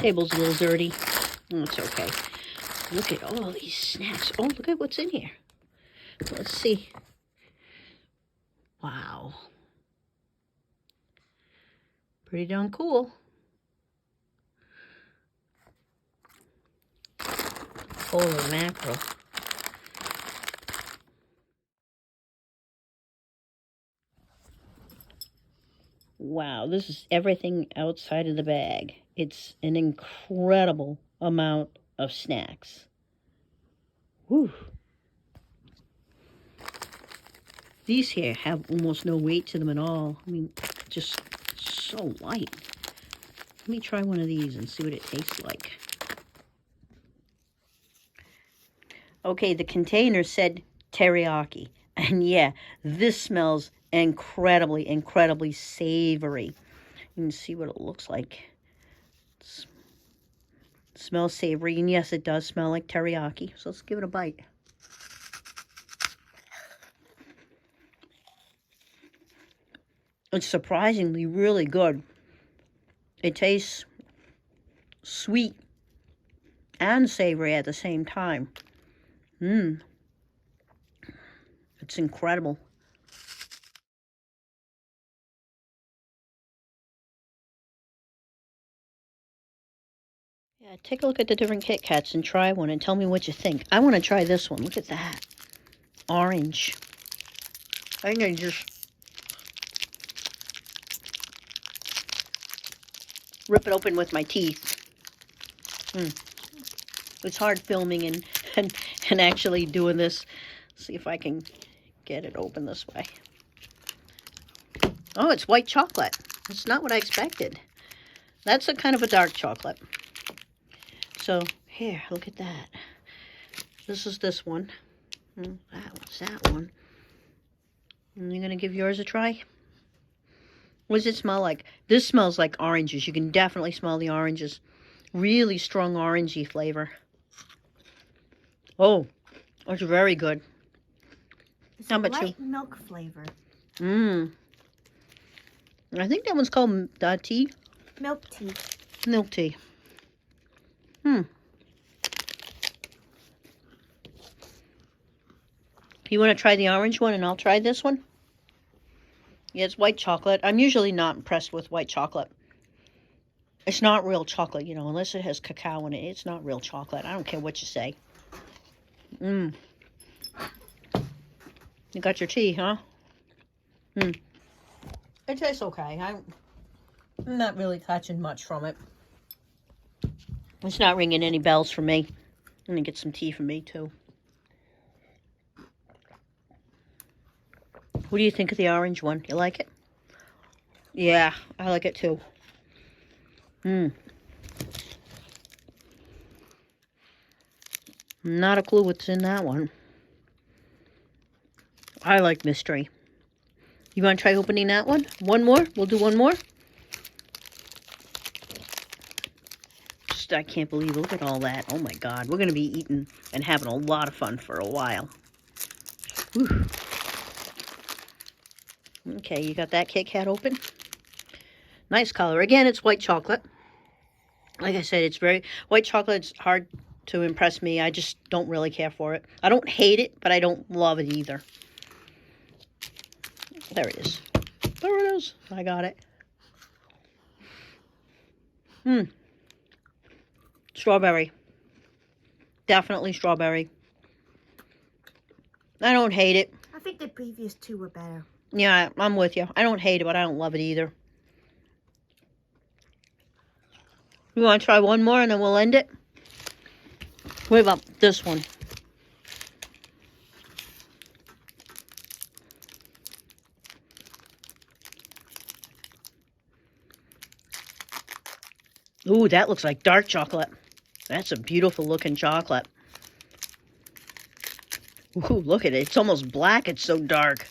Table's a little dirty. It's okay. Look at all these snacks. Oh, look at what's in here. Let's see. Wow. Pretty darn cool. Holy mackerel. Wow, this is everything outside of the bag. It's an incredible amount of snacks. Whew. These here have almost no weight to them at all. I mean, just so light. Let me try one of these and see what it tastes like. Okay, the container said teriyaki. And yeah, this smells incredibly, incredibly savory. You can see what it looks like. It smells savory, and yes, it does smell like teriyaki. So let's give it a bite. It's surprisingly really good. It tastes sweet and savory at the same time. It's incredible. Yeah, take a look at the different Kit Kats and try one and tell me what you think. I want to try this one. Look at that. Orange. I think I just rip it open with my teeth. It's hard filming and actually doing this. See if I can get it open this way. Oh, it's white chocolate. It's not what I expected. That's a kind of a dark chocolate. So, here, look at that. This is this one. That one's that one. And you're going to give yours a try? What does it smell like? This smells like oranges. You can definitely smell the oranges. Really strong orangey flavor. Oh, it's very good. It's a light milk flavor. I think that one's called tea. Milk tea. Milk tea. You want to try the orange one and I'll try this one? Yeah, it's white chocolate. I'm usually not impressed with white chocolate. It's not real chocolate, you know, unless it has cacao in it. It's not real chocolate. I don't care what you say. You got your tea, huh? It tastes okay. I'm not really catching much from it. It's not ringing any bells for me. I'm going to get some tea for me, too. What do you think of the orange one? You like it? Yeah, I like it, too. Not a clue what's in that one. I like mystery. You want to try opening that one? One more? We'll do one more. Just, I can't believe, look at all that. Oh my God. We're going to be eating and having a lot of fun for a while. Whew. Okay, you got that Kit Kat open? Nice color. Again, it's white chocolate. Like I said, it's very... White chocolate's hard to impress me. I just don't really care for it. I don't hate it, but I don't love it either. There it is. There it is. I got it. Strawberry. Definitely strawberry. I don't hate it. I think the previous two were better. Yeah, I'm with you. I don't hate it, but I don't love it either. You want to try one more and then we'll end it? What about this one? Ooh, that looks like dark chocolate. That's a beautiful looking chocolate. Ooh, look at it. It's almost black. It's so dark.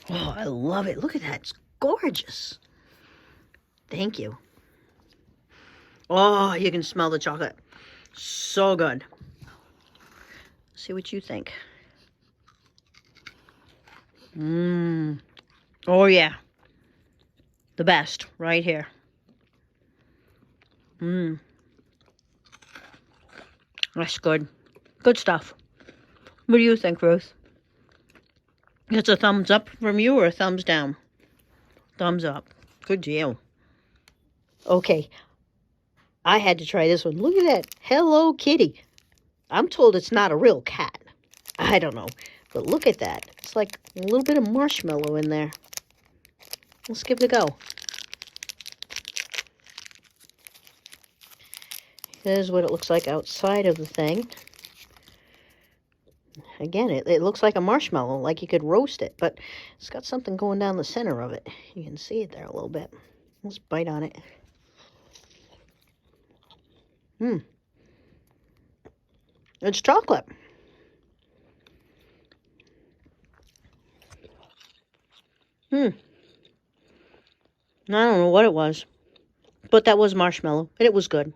Oh, I love it. Look at that. It's gorgeous. Thank you. Oh, you can smell the chocolate. So good. See what you think. Oh, yeah. The best right here. Mmm. That's good. Good stuff. What do you think, Ruth? It's a thumbs up from you or a thumbs down? Thumbs up. Good deal. Okay. I had to try this one. Look at that. Hello Kitty. I'm told it's not a real cat. I don't know. But look at that. It's like a little bit of marshmallow in there. Let's give it a go. Here's what it looks like outside of the thing. Again, it looks like a marshmallow, like you could roast it, but it's got something going down the center of it. You can see it there a little bit. Let's bite on it. It's chocolate. I don't know what it was, but that was marshmallow, and it was good.